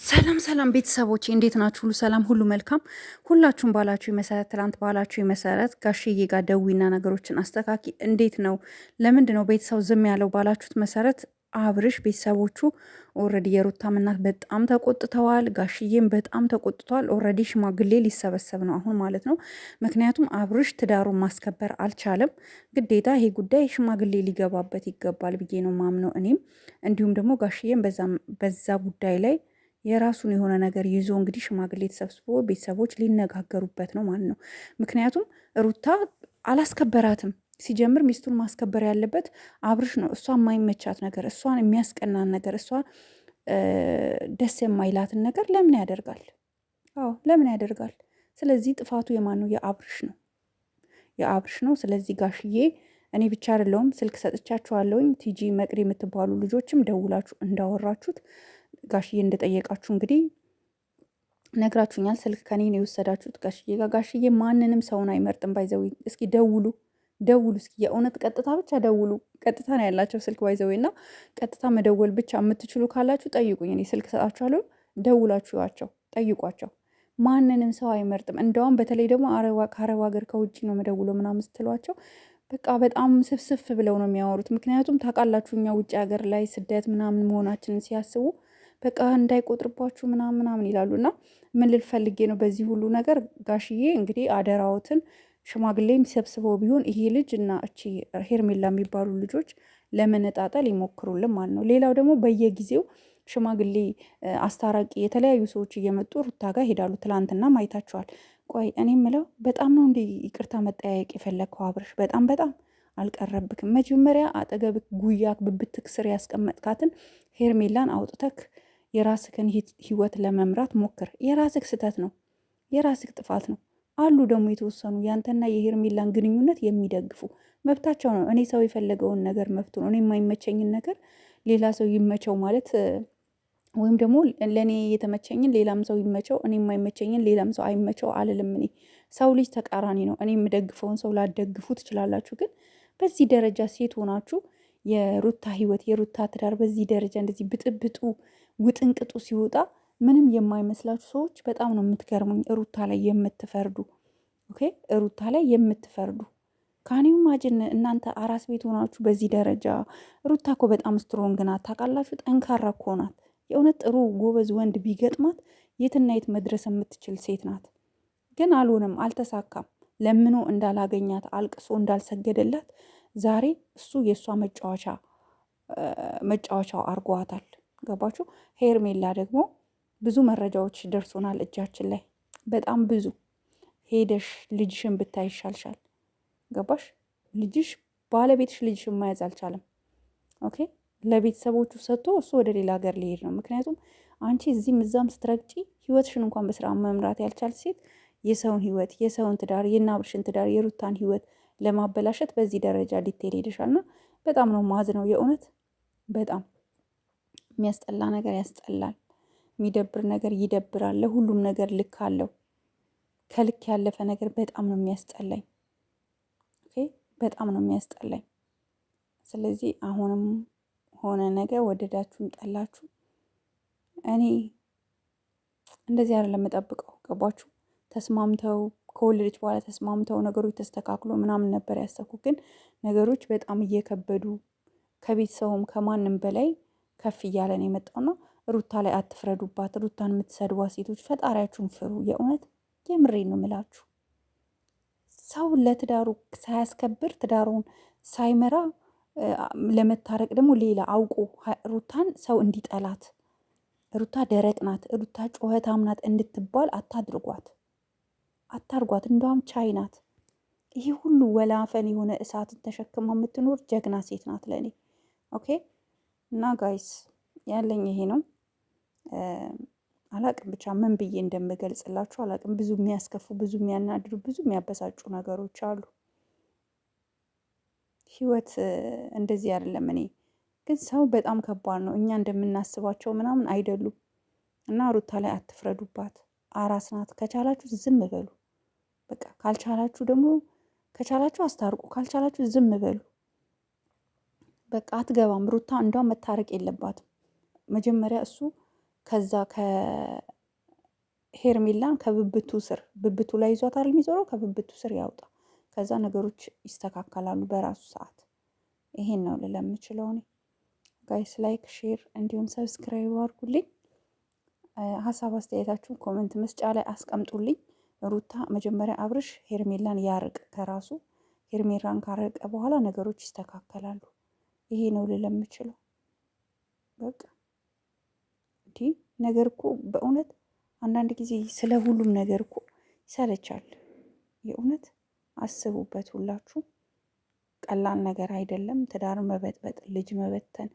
ሰላም ሰላም ቤተሰቦቼ እንዴት ናችሁ? ሁሉ ሰላም፣ ሁሉ መልካም። ሁላችሁም ባላችሁ መሰረት ትላንት ባላችሁ መሰረት ጋሽዬ ጋር ደዊና ነገሮችን አስተካኪ። እንዴት ነው? ለምንድን ነው ቤተሰብ ዝም ያለው ባላችሁት መሰረት አብርሽ ቤተሰቦቹ ኦልሬዲ የሩታም እናት በጣም ተቆጥተዋል። ጋሽዬም በጣም ተቆጥተዋል። ኦልሬዲ ሽማግሌ ሊሰበሰብ ነው አሁን ማለት ነው። ምክንያቱም አብርሽ ትዳሩን ማስከበር አልቻለም። ግዴታ ይሄ ጉዳይ ሽማግሌ ሊገባበት ይገባል ብዬ ነው ማምነው እኔም። እንዲሁም ደግሞ ጋሽዬም በዛ ጉዳይ ላይ የራሱን የሆነ ነገር ይዞ እንግዲህ ሽማግሌ ተሰብስቦ ቤተሰቦች ሊነጋገሩበት ነው ማለት ነው። ምክንያቱም ሩታ አላስከበራትም። ሲጀምር ሚስቱን ማስከበር ያለበት አብርሽ ነው። እሷ የማይመቻት ነገር፣ እሷን የሚያስቀናን ነገር፣ እሷ ደስ የማይላትን ነገር ለምን ያደርጋል? አዎ ለምን ያደርጋል? ስለዚህ ጥፋቱ የማን ነው? የአብርሽ ነው፣ የአብርሽ ነው። ስለዚህ ጋሽዬ እኔ ብቻ አይደለሁም ስልክ ሰጥቻችኋለሁኝ። ቲጂ መቅዲ የምትባሉ ልጆችም ደውላችሁ እንዳወራችሁት ጋሽዬ እንደጠየቃችሁ እንግዲህ ነግራችሁኛል። ስልክ ከኔ ነው የወሰዳችሁት ጋሽዬ ጋር። ጋሽዬ ማንንም ሰውን አይመርጥም። ባይዘዊ እስኪ ደውሉ እስኪ የእውነት ቀጥታ ብቻ ደውሉ። ቀጥታ ነው ያላቸው ስልክ ባይዘዊ እና ቀጥታ መደወል ብቻ የምትችሉ ካላችሁ ጠይቁኝ። እኔ ስልክ ሰጣችኋለሁ፣ ደውላችኋቸው ጠይቋቸው። ማንንም ሰው አይመርጥም። እንደውም በተለይ ደግሞ ከአረብ ሀገር ከውጭ ነው መደውለው ምናምን ስትሏቸው በቃ በጣም ስፍስፍ ብለው ነው የሚያወሩት። ምክንያቱም ታውቃላችሁ እኛ ውጭ ሀገር ላይ ስደት ምናምን መሆናችንን ሲያስቡ በቃ እንዳይቆጥርባችሁ ምናምን ይላሉ። እና ምን ልል ፈልጌ ነው በዚህ ሁሉ ነገር ጋሽዬ እንግዲህ አደራዎትን ሽማግሌም ሰብስበው ቢሆን ይሄ ልጅ እና እቺ ሄርሜላ የሚባሉ ልጆች ለመነጣጠል ይሞክሩልን ማለት ነው። ሌላው ደግሞ በየጊዜው ሽማግሌ አስታራቂ የተለያዩ ሰዎች እየመጡ ሩታ ጋር ሄዳሉ። ትላንትና ማይታችኋል። ቆይ እኔ ምለው በጣም ነው እንዲ ይቅርታ መጠያየቅ የፈለግከው አብርሽ? በጣም አልቀረብክም። መጀመሪያ አጠገብክ ጉያክ ብብትክ ስር ያስቀመጥካትን ሄርሜላን አውጥተክ የራስክን ህይወት ለመምራት ሞክር። የራስክ ስህተት ነው፣ የራስክ ጥፋት ነው። አሉ ደግሞ የተወሰኑ ያንተና የሄርሜላን ግንኙነት የሚደግፉ መብታቸው ነው። እኔ ሰው የፈለገውን ነገር መብቱ ነው። እኔ የማይመቸኝን ነገር ሌላ ሰው ይመቸው ማለት ወይም ደግሞ ለእኔ የተመቸኝን ሌላም ሰው ይመቸው፣ እኔ የማይመቸኝን ሌላም ሰው አይመቸው አልልም። እኔ ሰው ልጅ ተቃራኒ ነው። እኔ የምደግፈውን ሰው ላደግፉ ትችላላችሁ። ግን በዚህ ደረጃ ሴት ሆናችሁ የሩታ ህይወት የሩታ ትዳር በዚህ ደረጃ እንደዚህ ብጥብጡ ውጥንቅጡ ሲወጣ ምንም የማይመስላችሁ ሰዎች በጣም ነው የምትገርሙኝ። ሩታ ላይ የምትፈርዱ ኦኬ፣ ሩታ ላይ የምትፈርዱ ካኒው ማጅን እናንተ አራስ ቤት ሆናችሁ በዚህ ደረጃ። ሩታ እኮ በጣም ስትሮንግ ናት ታውቃላችሁ። ጠንካራ እኮ ናት። የእውነት ጥሩ ጎበዝ ወንድ ቢገጥማት የትና የት መድረስ የምትችል ሴት ናት። ግን አልሆነም፣ አልተሳካም። ለምኖ እንዳላገኛት አልቅሶ እንዳልሰገደላት ዛሬ እሱ የእሷ መጫወቻው አርጓታል። ገባችሁ? ሄርሜላ ደግሞ ብዙ መረጃዎች ደርሶናል እጃችን ላይ በጣም ብዙ። ሄደሽ ልጅሽን ብታይ ይሻልሻል። ገባሽ? ልጅሽ ባለቤትሽ ልጅሽን መያዝ አልቻለም። ኦኬ፣ ለቤተሰቦቹ ሰጥቶ እሱ ወደ ሌላ ሀገር ሊሄድ ነው። ምክንያቱም አንቺ እዚህም እዛም ስትረግጪ ህይወትሽን እንኳን በስራ መምራት ያልቻል ሴት የሰውን ህይወት የሰውን ትዳር የናብርሽን ትዳር የሩታን ህይወት ለማበላሸት በዚህ ደረጃ ዲቴል ሄደሻልና በጣም ነው ማዝ ነው የእውነት። በጣም የሚያስጠላ ነገር ያስጠላል፣ የሚደብር ነገር ይደብራል። ለሁሉም ነገር ልክ አለው። ከልክ ያለፈ ነገር በጣም ነው የሚያስጠላኝ። ኦኬ፣ በጣም ነው የሚያስጠላኝ። ስለዚህ አሁንም ሆነ ነገር ወደዳችሁም ጠላችሁ እኔ እንደዚህ አይደለም የምጠብቀው። ገባችሁ? ተስማምተው ከወለደች በኋላ ተስማምተው ነገሮች ተስተካክሎ ምናምን ነበር ያሰብኩ። ግን ነገሮች በጣም እየከበዱ ከቤተሰቡም ከማንም በላይ ከፍ እያለ ነው የመጣውና ሩታ ላይ አትፍረዱባት። ሩታን የምትሰድቧ ሴቶች ፈጣሪያችሁን ፍሩ። የእውነት የምሬ ነው የምላችሁ። ሰው ለትዳሩ ሳያስከብር ትዳሩን ሳይመራ ለመታረቅ ደግሞ ሌላ አውቆ ሩታን ሰው እንዲጠላት ሩታ ደረቅ ናት፣ ሩታ ጩኸታም ናት እንድትባል አታድርጓት፣ አታርጓት። እንደውም ቻይ ናት። ይሄ ሁሉ ወላፈን የሆነ እሳትን ተሸክማ የምትኖር ጀግና ሴት ናት ለእኔ። ኦኬ። እና ጋይስ ያለኝ ይሄ ነው። አላቅም ብቻ ምን ብዬ እንደምገልጽላችሁ አላቅም። ብዙ የሚያስከፉ፣ ብዙ የሚያናድዱ፣ ብዙ የሚያበሳጩ ነገሮች አሉ። ህይወት እንደዚህ አይደለም። እኔ ግን ሰው በጣም ከባድ ነው። እኛ እንደምናስባቸው ምናምን አይደሉም። እና ሩታ ላይ አትፍረዱባት። አራስ ናት። ከቻላችሁ ዝም በሉ በቃ። ካልቻላችሁ ደግሞ ከቻላችሁ አስታርቁ፣ ካልቻላችሁ ዝም በሉ በቃ። አትገባም ሩታ። እንደውም መታረቅ የለባትም። መጀመሪያ እሱ ከዛ ሄርሜላን ከብብቱ ስር ብብቱ ላይ ይዟታል የሚዞረው ከብብቱ ስር ያውጣ። ከዛ ነገሮች ይስተካከላሉ በራሱ ሰዓት። ይሄን ነው ልል የምችለው እኔ። ጋይስ ላይክ፣ ሼር እንዲሁም ሰብስክራይብ አድርጉልኝ። ሀሳብ አስተያየታችሁን ኮመንት መስጫ ላይ አስቀምጡልኝ። ሩታ መጀመሪያ አብርሽ ሄርሜላን ያርቅ ከራሱ። ሄርሜላን ካረቀ በኋላ ነገሮች ይስተካከላሉ። ይሄ ነው ልል የምችለው። በቃ እንዲህ ነገር እኮ በእውነት አንዳንድ ጊዜ ስለ ሁሉም ነገር እኮ ይሰለቻል። የእውነት አስቡበት ሁላችሁ። ቀላል ነገር አይደለም። ትዳር መበጥበጥ፣ ልጅ መበተን፣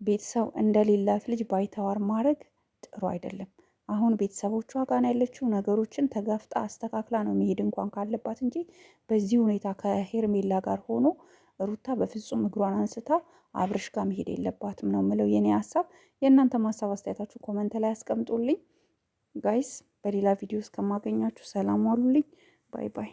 ቤተሰብ እንደሌላት ልጅ ባይተዋር ማድረግ ጥሩ አይደለም። አሁን ቤተሰቦቿ ጋር ያለችው ነገሮችን ተጋፍጣ አስተካክላ ነው መሄድ እንኳን ካለባት እንጂ በዚህ ሁኔታ ከሄርሜላ ጋር ሆኖ ሩታ በፍጹም እግሯን አንስታ አብርሽ ጋር መሄድ የለባትም ነው የምለው የኔ ሀሳብ። የእናንተ ሀሳብ አስተያየታችሁ ኮመንት ላይ አስቀምጡልኝ ጋይስ። በሌላ ቪዲዮ እስከማገኛችሁ ሰላም ዋሉልኝ። ባይ ባይ።